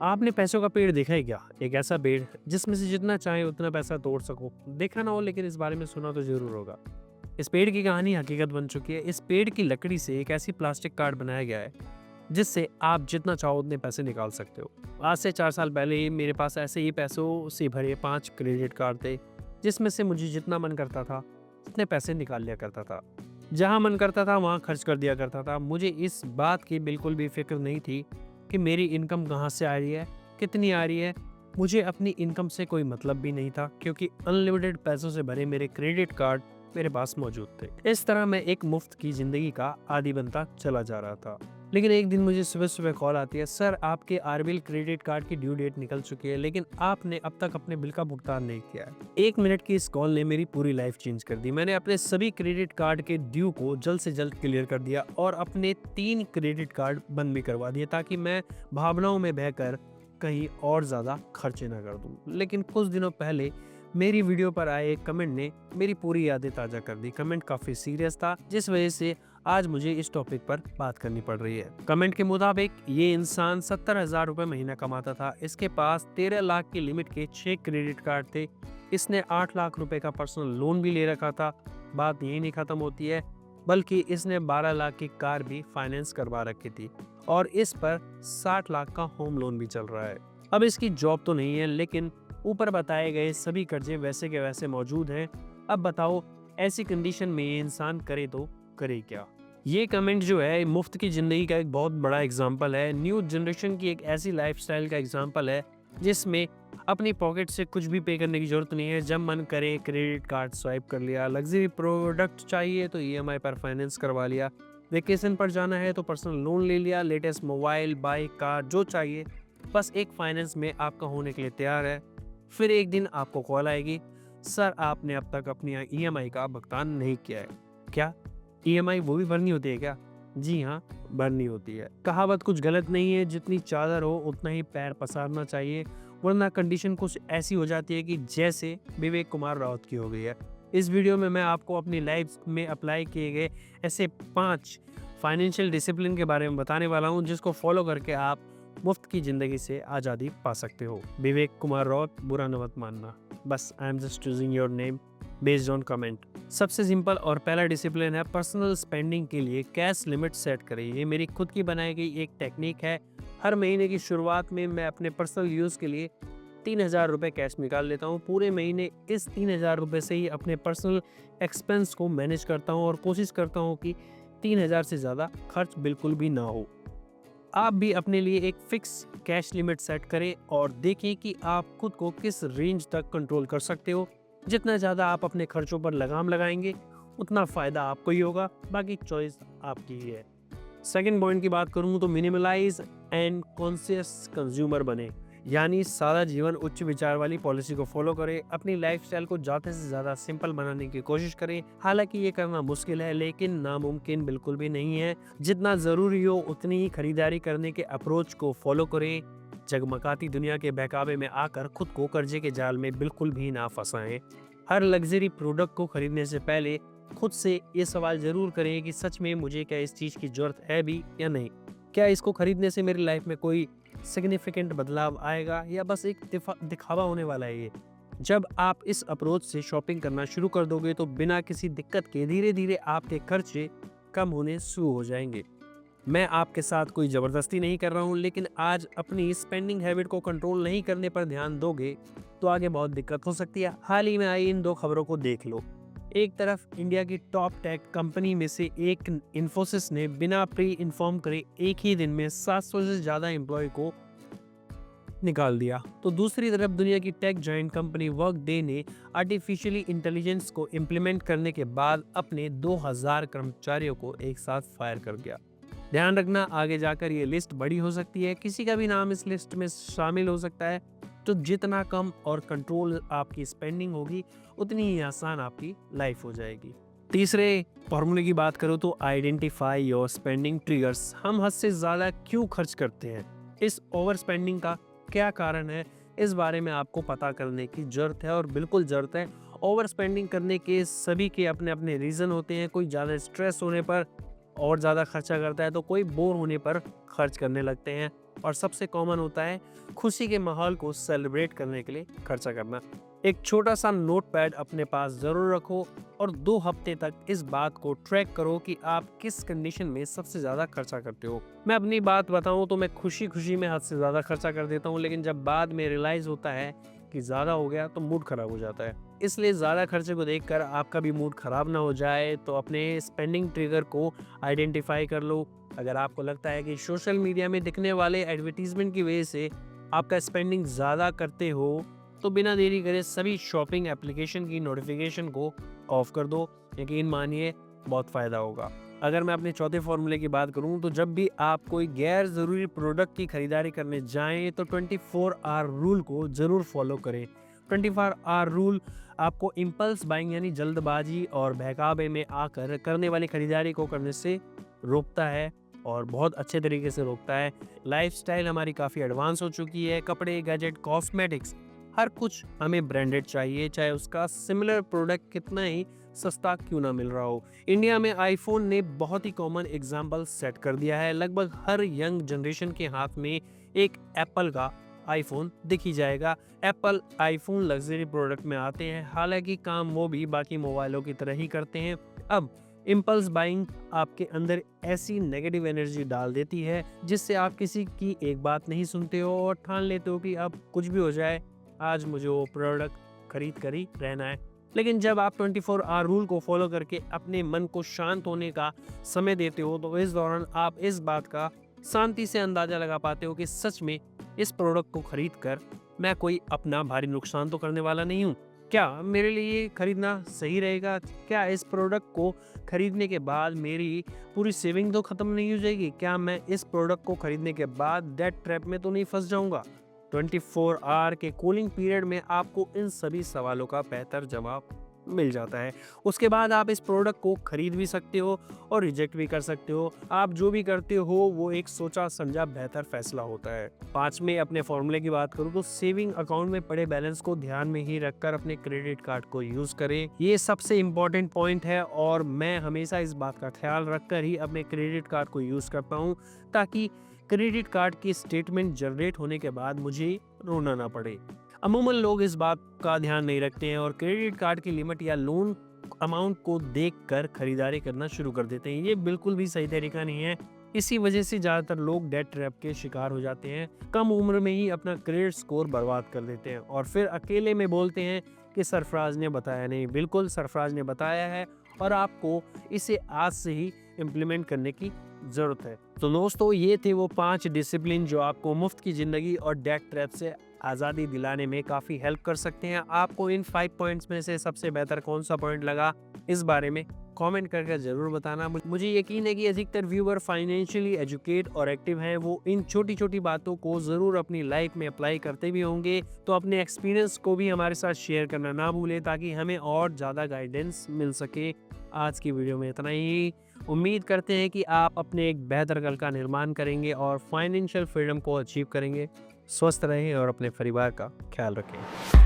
आपने पैसों का पेड़ देखा है क्या? एक ऐसा पेड़ जिसमें से जितना चाहे उतना पैसा तोड़ सको। देखा ना हो लेकिन इस बारे में सुना तो ज़रूर होगा। इस पेड़ की कहानी हकीकत बन चुकी है। इस पेड़ की लकड़ी से एक ऐसी प्लास्टिक कार्ड बनाया गया है, जिससे आप जितना चाहो उतने पैसे निकाल सकते हो। आज से 4 साल पहले ही मेरे पास ऐसे ही पैसों से भरे 5 क्रेडिट कार्ड थे, जिसमें से मुझे जितना मन करता था, उतने पैसे निकाल लिया करता था। जहाँ मन करता था वहाँ खर्च कर दिया करता था। मुझे इस बात की बिल्कुल भी फ़िक्र नहीं थी कि मेरी इनकम कहाँ से आ रही है, कितनी आ रही है। मुझे अपनी इनकम से कोई मतलब भी नहीं था, क्योंकि अनलिमिटेड पैसों से भरे मेरे क्रेडिट कार्ड मेरे पास मौजूद थे। इस तरह मैं एक मुफ्त की ज़िंदगी का आदी बनता चला जा रहा था। लेकिन एक दिन मुझे सुबह-सुबह कॉल आती है, सर आपके आरबीएल क्रेडिट कार्ड की ड्यू डेट निकल चुकी है, लेकिन आपने अब तक अपने बिल का भुगतान नहीं किया है। 1 मिनट की इस कॉल ने मेरी पूरी लाइफ चेंज कर दी। मैंने अपने सभी क्रेडिट कार्ड के ड्यू को जल्द से जल्द क्लियर कर दिया और अपने 3 क्रेडिट कार्ड बंद भी करवा दिए, ताकि मैं भावनाओं में बहकर कहीं और ज़्यादा खर्चे ना कर दूँ। लेकिन कुछ दिनों पहले मेरी वीडियो पर आए एक कमेंट ने मेरी पूरी यादें ताज़ा कर दी। कमेंट काफ़ी सीरियस था, जिस वजह से आज मुझे इस टॉपिक पर बात करनी पड़ रही है। कमेंट के मुताबिक ये इंसान 70,000 रुपये महीना कमाता था। इसके पास 13 लाख की लिमिट के 6 क्रेडिट कार्ड थे। इसने 8 लाख रुपए का पर्सनल लोन भी ले रखा था। बात यही नहीं खत्म होती है, बल्कि इसने 12 लाख की कार भी फाइनेंस करवा रखी थी और इस पर 60 लाख का होम लोन भी चल रहा है। अब इसकी जॉब तो नहीं है, लेकिन ऊपर बताए गए सभी कर्जे वैसे के वैसे मौजूद हैं। अब बताओ, ऐसी कंडीशन में ये इंसान करे तो करे क्या? ये कमेंट जो है मुफ्त की ज़िंदगी का एक बहुत बड़ा एग्जाम्पल है। न्यू जनरेशन की एक ऐसी लाइफस्टाइल का एग्जाम्पल है, जिसमें अपनी पॉकेट से कुछ भी पे करने की ज़रूरत नहीं है। जब मन करे क्रेडिट कार्ड स्वाइप कर लिया, लग्जरी प्रोडक्ट चाहिए तो ईएमआई पर फाइनेंस करवा लिया, वेकेशन पर जाना है तो पर्सनल लोन ले लिया, लेटेस्ट मोबाइल, बाइक, कार जो चाहिए बस एक फाइनेंस में आपका होने के लिए तैयार है। फिर एक दिन आपको कॉल आएगी, सर आपने अब तक अपनी ईएमआई का भुगतान नहीं किया है। क्या ईएमआई वो भी भरनी होती है क्या? जी हाँ, भरनी होती है। कहावत कुछ गलत नहीं है, जितनी चादर हो उतना ही पैर पसारना चाहिए, वरना कंडीशन कुछ ऐसी हो जाती है कि जैसे विवेक कुमार राउत की हो गई है। इस वीडियो में मैं आपको अपनी लाइफ में अप्लाई किए गए ऐसे 5 फाइनेंशियल डिसिप्लिन के बारे में बताने वाला हूँ, जिसको फॉलो करके आप मुफ्त की ज़िंदगी से आज़ादी पा सकते हो। विवेक कुमार राउत, बुरा न मत मानना। बस I am just choosing your name based on comment. सबसे सिंपल और पहला डिसिप्लिन है, पर्सनल स्पेंडिंग के लिए कैश लिमिट सेट करें। ये मेरी खुद की बनाई गई एक टेक्निक है। हर महीने की शुरुआत में मैं अपने पर्सनल यूज़ के लिए 3,000 रुपये कैश निकाल लेता हूँ। पूरे महीने इस 3,000 रुपये से ही अपने पर्सनल एक्सपेंस को मैनेज करता हूँ और कोशिश करता हूँ कि 3,000 से ज़्यादा खर्च बिल्कुल भी ना हो। आप भी अपने लिए एक फिक्स कैश लिमिट सेट करें और देखें कि आप खुद को किस रेंज तक कंट्रोल कर सकते हो। जितना ज़्यादा आप अपने खर्चों पर लगाम लगाएंगे, उतना फ़ायदा आपको ही होगा, बाकी चॉइस आपकी ही है। सेकंड पॉइंट की बात करूँ तो मिनिमलाइज एंड कॉन्शियस कंज्यूमर बने, यानी सादा जीवन उच्च विचार वाली पॉलिसी को फॉलो करें। अपनी लाइफस्टाइल को ज़्यादा से ज़्यादा सिंपल बनाने की कोशिश करें। हालांकि ये करना मुश्किल है, लेकिन नामुमकिन बिल्कुल भी नहीं है। जितना ज़रूरी हो उतनी ही खरीदारी करने के अप्रोच को फॉलो करें। जगमगाती दुनिया के बहकावे में आकर खुद को कर्जे के जाल में बिल्कुल भी ना फंसाएं। हर लग्जरी प्रोडक्ट को खरीदने से पहले खुद से ये सवाल ज़रूर करें कि सच में मुझे क्या इस चीज़ की ज़रूरत है भी या नहीं। क्या इसको खरीदने से मेरी लाइफ में कोई सिग्निफिकेंट बदलाव आएगा या बस एक दिखावा होने वाला है ये। जब आप इस अप्रोच से शॉपिंग करना शुरू कर दोगे तो बिना किसी दिक्कत के धीरे धीरे आपके खर्चे कम होने शुरू हो जाएंगे। मैं आपके साथ कोई ज़बरदस्ती नहीं कर रहा हूँ, लेकिन आज अपनी स्पेंडिंग हैबिट को कंट्रोल नहीं करने पर ध्यान दोगे तो आगे बहुत दिक्कत हो सकती है। हाल ही में आई इन 2 खबरों को देख लो। एक तरफ इंडिया की टॉप टेक कंपनी में से एक इन्फोसिस ने बिना प्री इन्फॉर्म करे एक ही दिन में 700 से ज़्यादा एम्प्लॉय को निकाल दिया, तो दूसरी तरफ दुनिया की टेक जायंट कंपनी वर्कडे ने आर्टिफिशियली इंटेलिजेंस को इम्प्लीमेंट करने के बाद अपने 2000 कर्मचारियों को एक साथ फायर कर दिया। ध्यान रखना, आगे जाकर ये लिस्ट बड़ी हो सकती है, किसी का भी नाम इस लिस्ट में शामिल हो सकता है। तो जितना कम और कंट्रोल आपकी स्पेंडिंग होगी, उतनी ही आसान आपकी लाइफ हो जाएगी। तीसरे फॉर्मूले की बात करो तो आइडेंटिफाई योर स्पेंडिंग ट्रिगर्स। हम हद से ज़्यादा क्यों खर्च करते हैं? इस ओवर स्पेंडिंग का क्या कारण है? इस बारे में आपको पता करने की ज़रूरत है, और बिल्कुल ज़रूरत है। ओवर स्पेंडिंग करने के सभी के अपने अपने रीज़न होते हैं। कोई ज़्यादा स्ट्रेस होने पर और ज़्यादा खर्चा करता है, तो कोई बोर होने पर खर्च करने लगते हैं। और सबसे कॉमन होता है खुशी के माहौल को सेलिब्रेट करने के लिए खर्चा करना। एक छोटा सा नोटपैड अपने पास ज़रूर रखो और 2 हफ्ते तक इस बात को ट्रैक करो कि आप किस कंडीशन में सबसे ज़्यादा खर्चा करते हो। मैं अपनी बात बताऊं तो मैं खुशी में हद से ज़्यादा खर्चा कर देता हूं, लेकिन जब बाद में रियलाइज़ होता है कि ज़्यादा हो गया तो मूड ख़राब हो जाता है। इसलिए ज़्यादा खर्चे को देखकर आपका भी मूड ख़राब ना हो जाए तो अपने स्पेंडिंग ट्रिगर को आइडेंटिफाई कर लो। अगर आपको लगता है कि सोशल मीडिया में दिखने वाले एडवर्टीजमेंट की वजह से आपका स्पेंडिंग ज़्यादा करते हो तो बिना देरी करे सभी शॉपिंग एप्लीकेशन की नोटिफिकेशन को ऑफ कर दो। यकीन मानिए बहुत फ़ायदा होगा। अगर मैं अपने चौथे फॉर्मूले की बात करूं तो जब भी आप कोई गैर ज़रूरी प्रोडक्ट की खरीदारी करने जाएं तो 24 आवर रूल को ज़रूर फॉलो करें। 24 आवर रूल आपको इम्पल्स बाइंग यानी जल्दबाजी और बहकावे में आकर करने वाली खरीदारी को करने से रोकता है और बहुत अच्छे तरीके से रोकता है। लाइफस्टाइल हमारी काफ़ी एडवांस हो चुकी है। कपड़े, गैजेट, कॉस्मेटिक्स हर कुछ हमें ब्रांडेड चाहिए, चाहे उसका सिमिलर प्रोडक्ट कितना ही सस्ता क्यों ना मिल रहा हो। इंडिया में आईफोन ने बहुत ही कॉमन एग्जाम्पल सेट कर दिया है। लगभग हर यंग जनरेशन के हाथ में एक एप्पल का आईफोन दिख ही जाएगा। एप्पल आईफोन लग्जरी प्रोडक्ट में आते हैं, हालांकि काम वो भी बाकी मोबाइलों की तरह ही करते हैं। अब इम्पल्स बाइंग आपके अंदर ऐसी नेगेटिव एनर्जी डाल देती है जिससे आप किसी की एक बात नहीं सुनते हो और ठान लेते हो कि अब कुछ भी हो जाए आज मुझे वो प्रोडक्ट खरीद कर ही रहना है। लेकिन जब आप 24 आवर रूल को फॉलो करके अपने मन को शांत होने का समय देते हो तो इस दौरान आप इस बात का शांति से अंदाजा लगा पाते हो कि सच में इस प्रोडक्ट को खरीद कर मैं कोई अपना भारी नुकसान तो करने वाला नहीं हूँ। क्या मेरे लिए खरीदना सही रहेगा? क्या इस प्रोडक्ट को खरीदने के बाद मेरी पूरी सेविंग तो खत्म नहीं हो जाएगी? क्या मैं इस प्रोडक्ट को खरीदने के बाद डेट ट्रैप में तो नहीं फंस जाऊंगा? 24 आवर के कूलिंग पीरियड में आपको इन सभी सवालों का बेहतर जवाब मिल जाता है। उसके बाद आप इस प्रोडक्ट को खरीद भी सकते हो और रिजेक्ट भी कर सकते हो। आप जो भी करते हो वो एक सोचा समझा बेहतर फैसला होता है। 5वें अपने फॉर्मूले की बात करूँ तो सेविंग अकाउंट में पड़े बैलेंस को ध्यान में ही रखकर अपने क्रेडिट कार्ड को यूज करें। ये सबसे इम्पोर्टेंट पॉइंट है और मैं हमेशा इस बात का ख्याल रखकर ही अपने क्रेडिट कार्ड को यूज करता हूँ ताकि क्रेडिट कार्ड की स्टेटमेंट जनरेट होने के बाद मुझे रोना ना पड़े। अमूमन लोग इस बात का ध्यान नहीं रखते हैं और क्रेडिट कार्ड की लिमिट या लोन अमाउंट को देखकर खरीदारी करना शुरू कर देते हैं। ये बिल्कुल भी सही तरीका नहीं है। इसी वजह से ज़्यादातर लोग डेट ट्रैप के शिकार हो जाते हैं, कम उम्र में ही अपना क्रेडिट स्कोर बर्बाद कर देते हैं और फिर अकेले में बोलते हैं कि सरफराज ने बताया नहीं। बिल्कुल सरफराज ने बताया है और आपको इसे आज से ही इम्प्लीमेंट करने की ज़रूरत है। तो दोस्तों ये थे वो 5 डिसिप्लिन जो आपको मुफ्त की ज़िंदगी और डेट ट्रैप से आज़ादी दिलाने में काफ़ी हेल्प कर सकते हैं। आपको इन 5 पॉइंट्स में से सबसे बेहतर कौन सा पॉइंट लगा इस बारे में कमेंट करके ज़रूर बताना। मुझे यकीन है कि अधिकतर व्यूअर फाइनेंशियली एजुकेट और एक्टिव हैं, वो इन छोटी छोटी बातों को ज़रूर अपनी लाइफ में अप्लाई करते भी होंगे। तो अपने एक्सपीरियंस को भी हमारे साथ शेयर करना ना भूलें ताकि हमें और ज़्यादा गाइडेंस मिल सके। आज की वीडियो में इतना ही। उम्मीद करते हैं कि आप अपने एक बेहतर कल का निर्माण करेंगे और फाइनेंशियल फ्रीडम को अचीव करेंगे। स्वस्थ रहें और अपने परिवार का ख्याल रखें।